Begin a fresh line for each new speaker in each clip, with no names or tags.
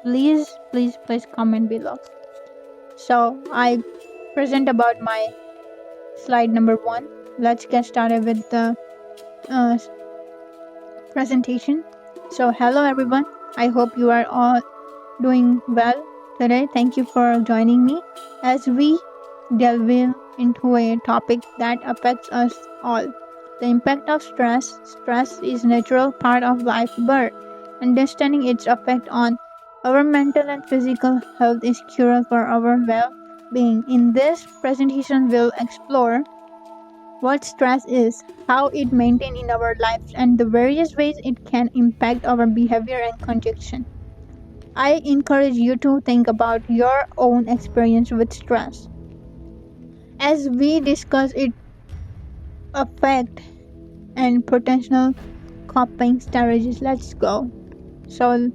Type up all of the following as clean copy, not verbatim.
please comment below. So I present about my slide number 1. Let's get started with the uh, presentation. So hello everyone. I hope you are all doing well today. Thank you for joining me as we delve into a topic that affects us all. The impact of stress. Stress is a natural part of life, but understanding its effect on our mental and physical health is crucial for our well-being. In this presentation, we'll explore what stress is, how it maintains in our lives, and the various ways it can impact our behavior and conduct. I encourage you to think about your own experience with stress as we discuss its effect and potential coping strategies. Let's go. So,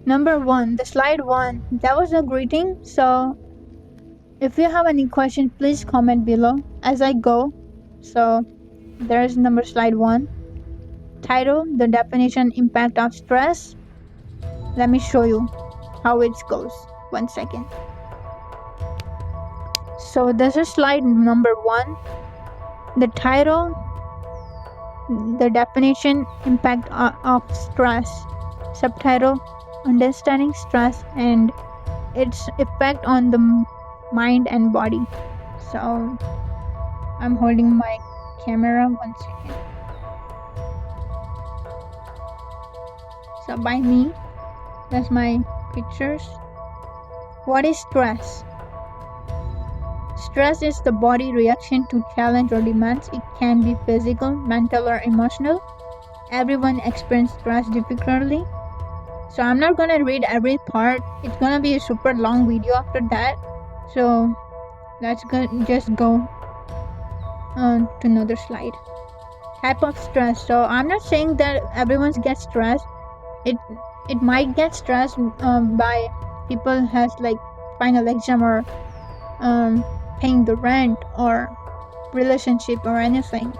number 1, the slide 1, that was a greeting. So, if you have any questions, please comment below as I go. So, there's number slide 1. Title, the definition, impact of stress. Let me show you how it goes. 1 second. So this is slide number 1. The title, the definition, impact of stress. Subtitle, understanding stress and its effect on the mind and body. So I'm holding my camera. 1 second. So by me, that's my pictures. What is stress? Stress is the body reaction to challenge or demands. It can be physical, mental, or emotional. Everyone experiences stress differently. So I'm not gonna read every part. It's gonna be a super long video after that. So let's just go on to another slide. Type of stress. So I'm not saying that everyone gets stressed. It might get stressed by people has like final exam or paying the rent or relationship or anything.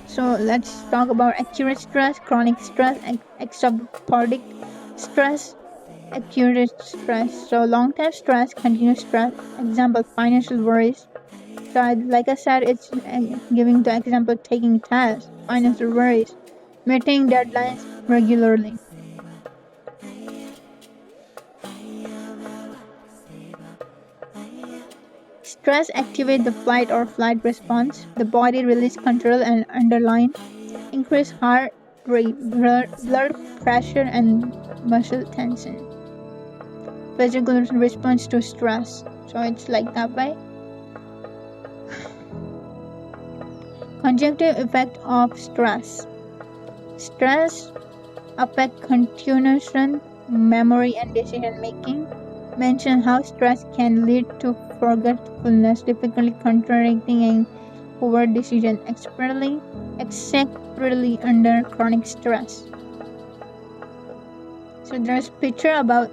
So let's talk about acute stress, chronic stress, episodic stress, acute stress. So long-term stress, continuous stress. Example, financial worries. So like I said, it's giving the example taking tests, financial worries, meeting deadlines regularly. Stress activates the fight or flight response. The body releases control and underline increase heart rate, blood pressure, and muscle tension. Physical response to stress. So it's like that way. Conjunctive effect of stress. Stress affects concentration, memory, and decision making. Mention how stress can lead to forgetfulness, difficulty contracting and poor decision, especially under chronic stress. So there's picture about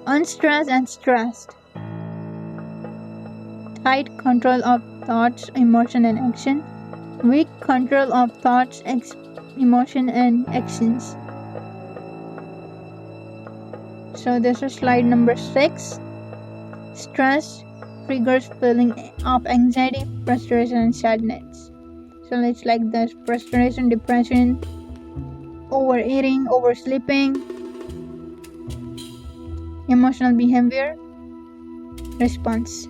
unstressed and stressed. Tight control of thoughts, emotion, and action. Weak control of thoughts, emotion, and actions. So this is slide number 6. Stress triggers feeling of anxiety, frustration, and sadness. So it's like this: frustration, depression, overeating, oversleeping, emotional behavior response.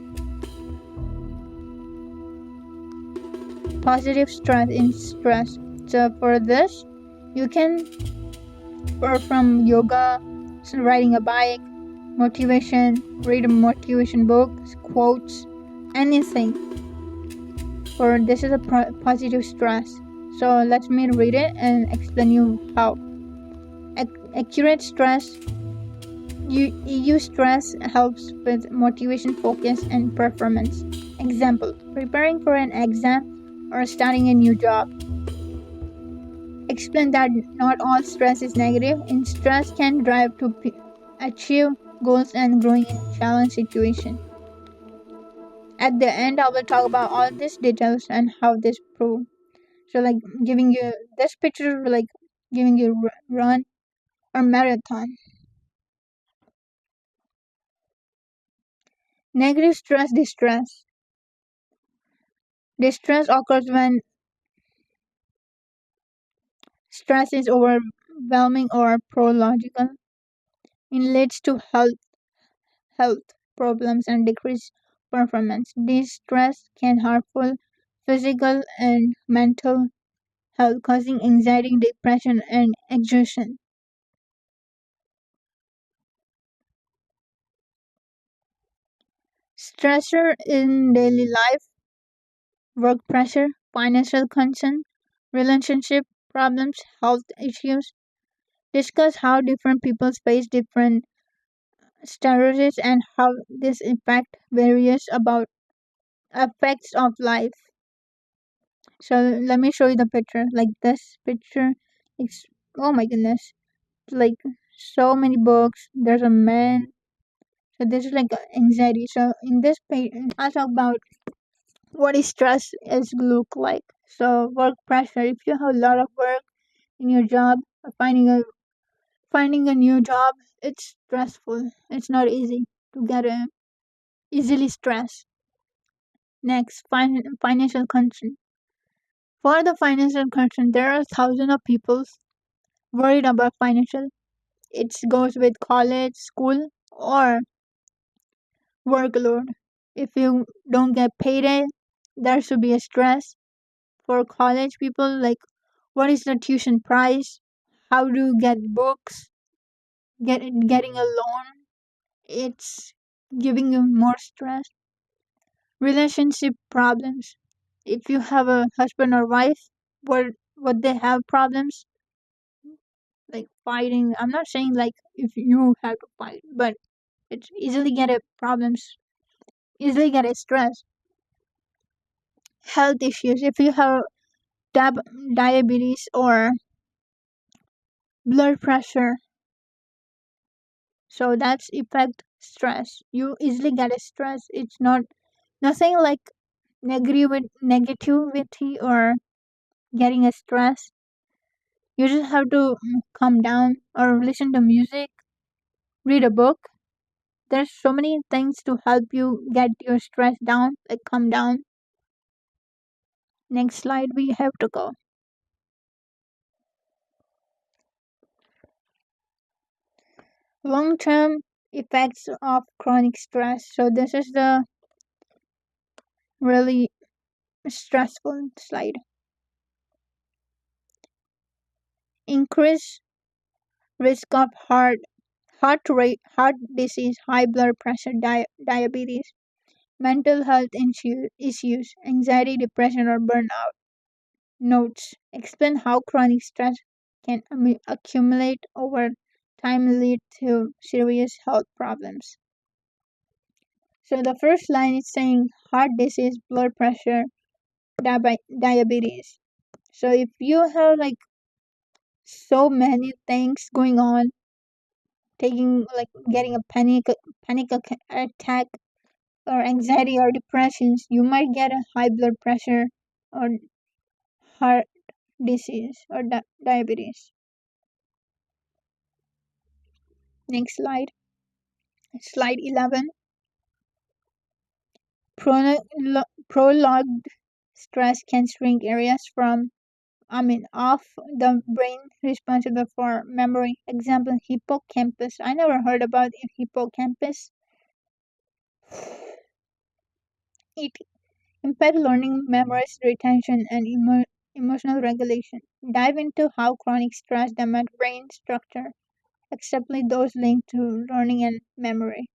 Positive stress in stress. So for this, you can from yoga, riding a bike, motivation, read a motivation book, quotes, anything. For this is a positive stress. So let me read it and explain you how. Accurate stress. EU stress helps with motivation, focus, and performance. Example: preparing for an exam or starting a new job. Explain that not all stress is negative, and stress can drive to achieve goals and growing in challenge situation. At the end, I will talk about all these details and how this prove. So like giving you this picture, like giving you run or marathon. Negative stress distress. Distress occurs when stress is overwhelming or prolonged. It leads to health problems and decreased performance. This stress can harmful physical and mental health, causing anxiety, depression, and exhaustion. Stressor in daily life, work pressure, financial concern, relationship problems, health issues. Discuss how different people face different stereotypes and how this impact various about aspects of life. So let me show you the picture. Like this picture, it's oh my goodness, like so many books. There's a man. So this is like anxiety. So in this page, I talk about what is stress is look like. So work pressure. If you have a lot of work in your job, or finding a new job, it's stressful. It's not easy to get a easily stressed. Next, financial concern. For the financial concern, there are thousands of people worried about financial. It goes with college, school, or workload. If you don't get paid, there should be a stress for college people. Like, what is the tuition price? How do you get books? Getting a loan. It's giving you more stress. Relationship problems. If you have a husband or wife, what they have problems like fighting. I'm not saying like if you have to fight, but it's easily get a problems, easily get a stress. Health issues. If you have dab- diabetes or blood pressure, so that's affect stress. You easily get a stress. It's not nothing like negativity or getting a stress. You just have to calm down or listen to music, read a book. There's so many things to help you get your stress down, like calm down. Next slide we have to go. Long term effects of chronic stress. So this is the really stressful slide. Increase risk of heart rate, heart disease, high blood pressure, diabetes, mental health issues, anxiety, depression, or burnout. Notes explain how chronic stress can accumulate over time and lead to serious health problems. So the first line is saying heart disease, blood pressure, diabetes. So if you have like so many things going on, taking like getting a attack or anxiety or depressions, you might get a high blood pressure or heart disease or diabetes. Next slide. Slide 11. Prolonged stress can shrink areas of the brain responsible for memory. Example, hippocampus. I never heard about hippocampus. It impact learning, memories, retention, and emotional regulation. Dive into how chronic stress damages brain structure, especially those linked to learning and memory.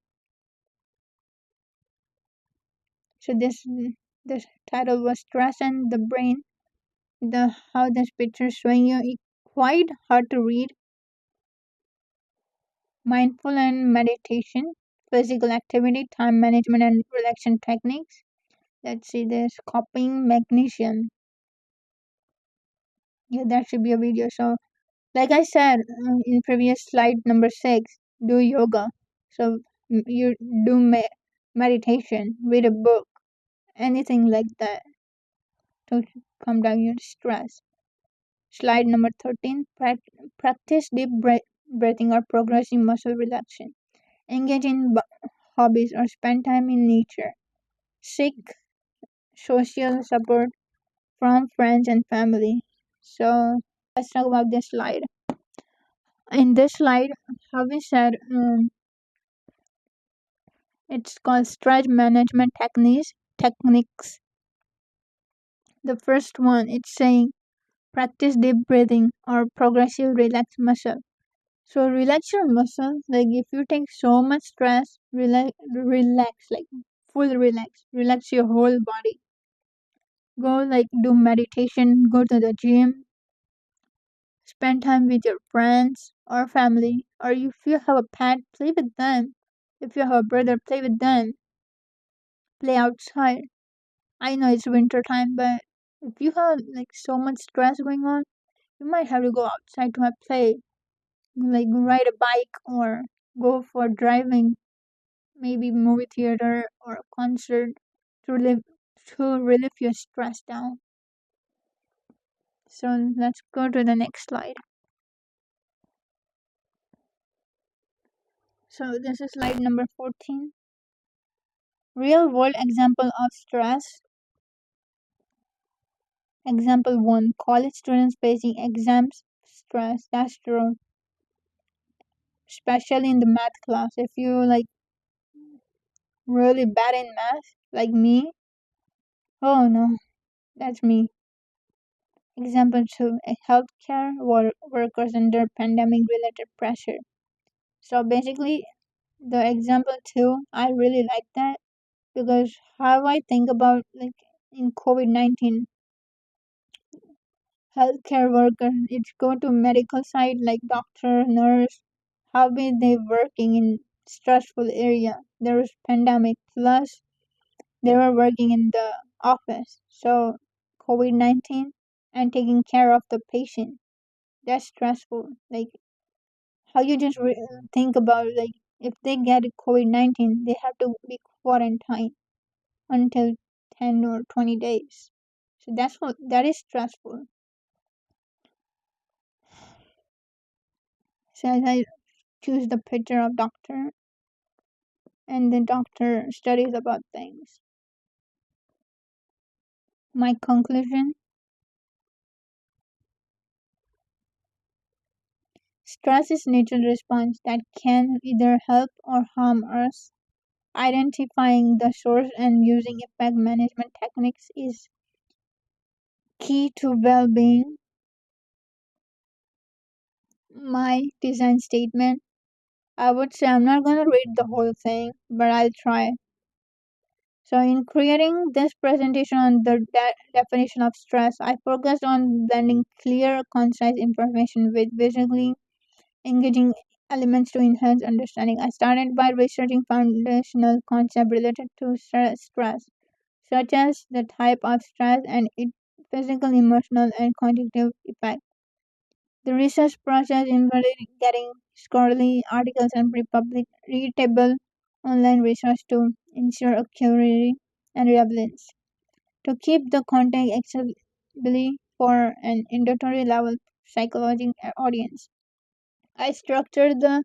So this title was Stress and the Brain. The how this picture is showing you is quite hard to read. Mindful and meditation, physical activity, time management, and relaxation techniques. Let's see this copying magnesium. Yeah, that should be a video. So, like I said in previous slide number 6, do yoga. So you do meditation, read a book, anything like that to calm down your stress. Slide number 13, practice deep breathing or progressive muscle relaxation. Engage in hobbies, or spend time in nature. Seek social support from friends and family. So let's talk about this slide. In this slide, how we said it's called stress management techniques. The first one, it's saying practice deep breathing or progressive relax muscle. So relax your muscle. Like if you take so much stress, relax, like full relax your whole body. Go like do meditation, go to the gym, spend time with your friends or family, or if you have a pet, play with them. If you have a brother, play with them. Play outside. I know it's winter time, but if you have like so much stress going on, you might have to go outside to have play, like ride a bike or go for driving, maybe movie theater or a concert to relieve your stress down. So let's go to the next slide. So this is slide number 14. Real world example of stress. Example 1, college students facing exams stress. That's true. Especially in the math class. If you like really bad in math, like me, oh no, that's me. Example 2, a healthcare workers under pandemic related pressure. So basically, the example 2, I really like that because how I think about like in COVID-19, healthcare worker, it's go to medical side like doctor, nurse, how be they working in stressful area. There was pandemic plus they were working in the office. So COVID-19 and taking care of the patient. That's stressful. Like how you just think about like if they get COVID-19, they have to be quarantined until 10 or 20 days. So that is stressful. So as I choose the picture of doctor and the doctor studies about things. My conclusion, stress is natural response that can either help or harm us. Identifying the source and using effect management techniques is key to well-being. My design statement, I would say I'm not going to read the whole thing, but I'll try. So, in creating this presentation on the definition of stress, I focused on blending clear, concise information with visually engaging elements to enhance understanding. I started by researching foundational concepts related to stress, such as the type of stress and its physical, emotional, and cognitive effects. The research process involved getting scholarly articles and readable online research to ensure accuracy and relevance. To keep the content accessible for an introductory level psychology audience, I structured the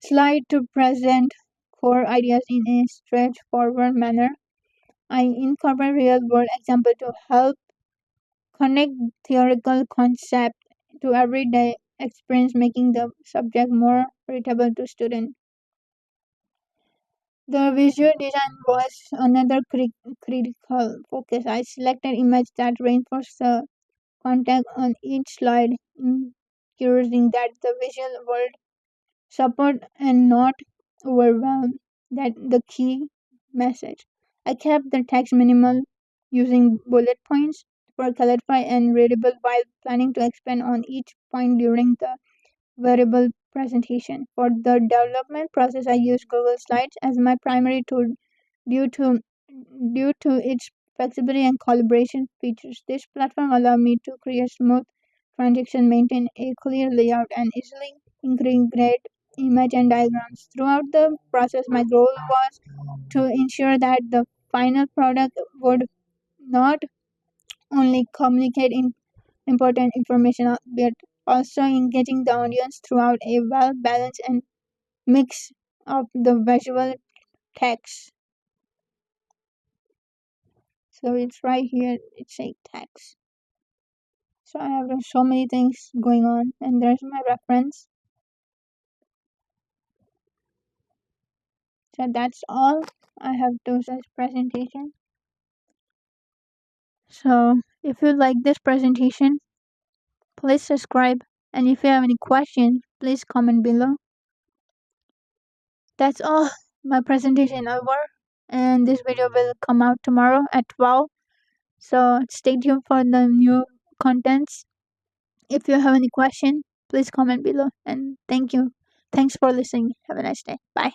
slide to present core ideas in a straightforward manner. I incorporate real-world examples to help connect theoretical concept to everyday experience, making the subject more readable to students. The visual design was another critical focus. I selected images that reinforce the content on each slide, ensuring that the visual world support and not overwhelm that the key message. I kept the text minimal using bullet points for clarify and readable while planning to expand on each point during the variable presentation. For the development process I used Google Slides as my primary tool due to due to its flexibility and collaboration features. This platform allowed me to create smooth transition, maintain a clear layout, and easily integrate image and diagrams. Throughout the process, my goal was to ensure that the final product would not only communicate important information but also engaging the audience throughout a well balanced and mix of the visual text. So it's right here, it's a text. So I have so many things going on, and there's my reference. So that's all I have to do as presentation. So if you like this presentation, please subscribe, and if you have any questions, please comment below. That's all. My presentation over, and this video will come out tomorrow at 12. So stay tuned for the new contents. If you have any question, please comment below. And thank you. Thanks for listening. Have a nice day. Bye.